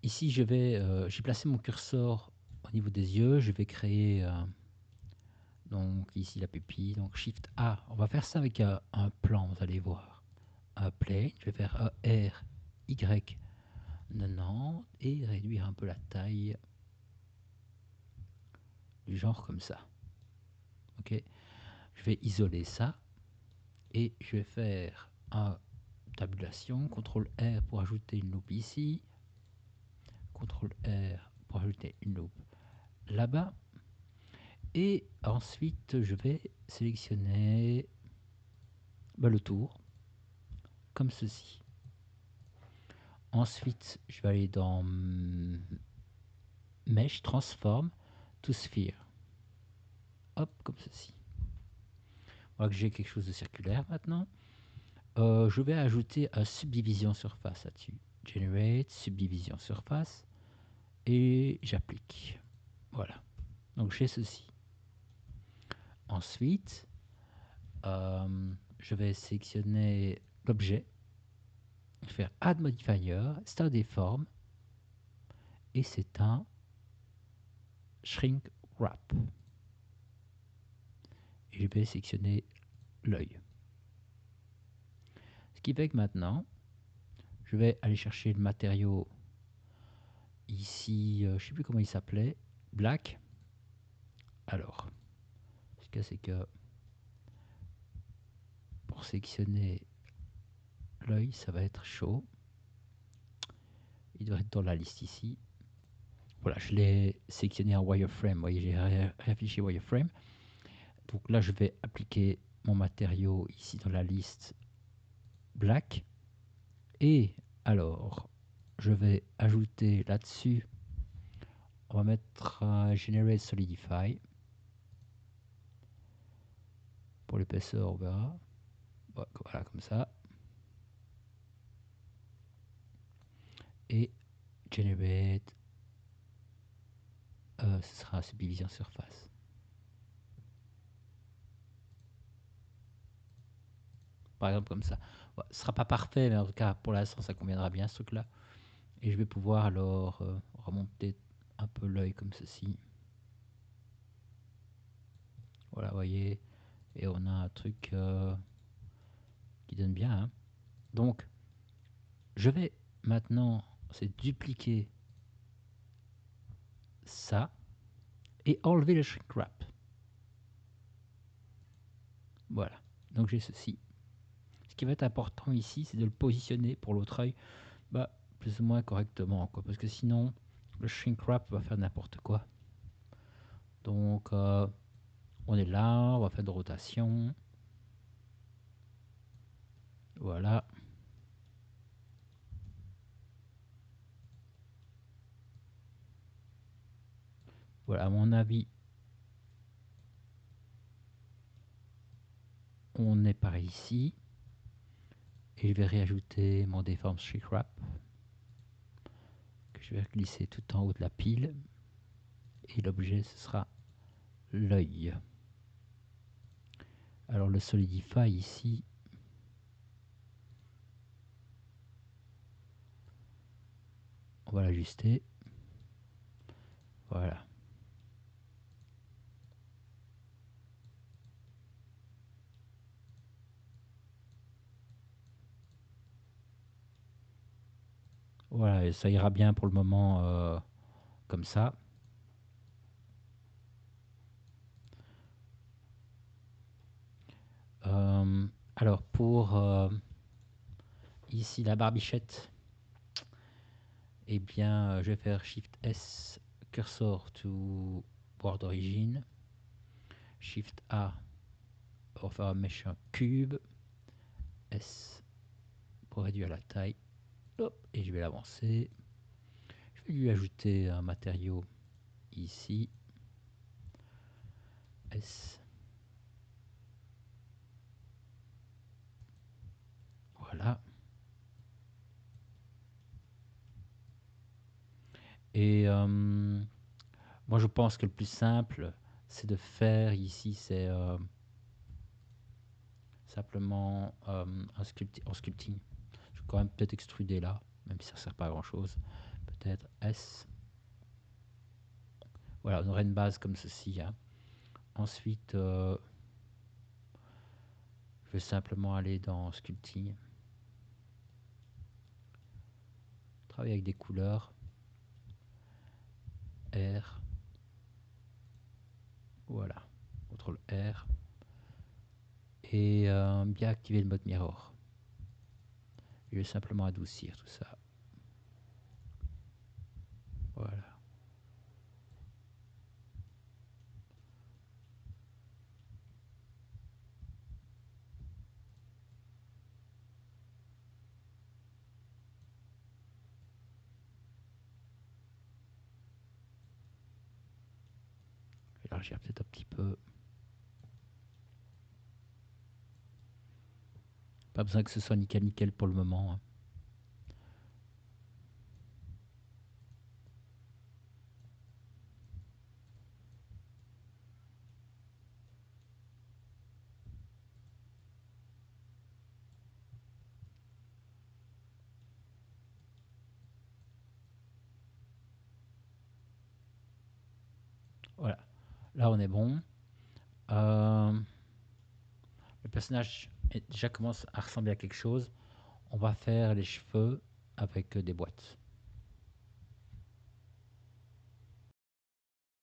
ici, je vais, j'ai placé mon curseur au niveau des yeux. Je vais créer, donc ici la pupille, donc Shift A. On va faire ça avec un plan, vous allez voir. Un plane, je vais faire un R, Y, 90 et réduire un peu la taille du genre comme ça. Ok, je vais isoler ça et je vais faire un tabulation, CTRL R pour ajouter une loupe ici, CTRL R pour ajouter une loupe là-bas. Et ensuite, je vais sélectionner le tour, comme ceci. Ensuite, je vais aller dans Mesh, Transform, to Sphere. Hop, comme ceci. Voilà que j'ai quelque chose de circulaire maintenant. Je vais ajouter un subdivision surface là-dessus. Generate, subdivision surface. Et j'applique. Voilà. Donc j'ai ceci. Ensuite, je vais sélectionner l'objet, faire Add Modifier, Start Deform, et c'est un Shrink Wrap. Et je vais sélectionner l'œil. Ce qui fait que maintenant, je vais aller chercher le matériau ici, je ne sais plus comment il s'appelait, Black. Alors, ce qu'il y a, c'est que pour sélectionner l'œil, ça va être chaud. Il doit être dans la liste ici. Voilà, je l'ai sélectionné en wireframe. Vous voyez, j'ai réaffiché wireframe. Donc là, je vais appliquer mon matériau ici dans la liste Black. Et alors, je vais ajouter là-dessus, on va mettre Generate Solidify. Pour l'épaisseur, on verra. Voilà, comme ça. Et Generate, ce sera subdivision surface. Par exemple, comme ça. Bon, ce ne sera pas parfait, mais en tout cas, pour l'instant, ça conviendra bien, ce truc-là. Et je vais pouvoir alors remonter un peu l'œil comme ceci. Voilà, vous voyez. Et on a un truc qui donne bien. Hein. Donc, je vais maintenant, c'est dupliquer ça et enlever le shrink wrap. Voilà. Donc j'ai ceci. Ce qui va être important ici, c'est de le positionner pour l'autre œil plus ou moins correctement, quoi, parce que sinon, le shrink wrap va faire n'importe quoi. Donc, on est là, on va faire de rotation. Voilà. Voilà, à mon avis, on est par ici. Et je vais réajouter mon deform shrink wrap que je vais glisser tout en haut de la pile. Et l'objet, ce sera l'œil. Alors le solidify ici, on va l'ajuster. Voilà. Voilà, et ça ira bien pour le moment comme ça. Alors pour ici la barbichette, eh bien je vais faire Shift S, cursor to board d'origine, Shift A pour faire un mesh cube, S pour réduire la taille, hop, et je vais l'avancer. Je vais lui ajouter un matériau ici, S. Voilà. Et moi je pense que le plus simple, c'est de faire ici, c'est simplement en sculpting. Je vais quand même peut-être extruder là, même si ça ne sert pas à grand chose. peut-être S. Voilà, on aurait une base comme ceci. Hein. Ensuite, je vais simplement aller dans Sculpting. Travailler avec des couleurs. R. Voilà, CTRL R. Et bien activer le mode mirror. Je vais simplement adoucir tout ça. Voilà. Élargir peut-être un petit peu. Pas besoin que ce soit nickel nickel pour le moment. Hein. Voilà. Là, on est bon. Le personnage déjà commence à ressembler à quelque chose. On va faire les cheveux avec des boîtes.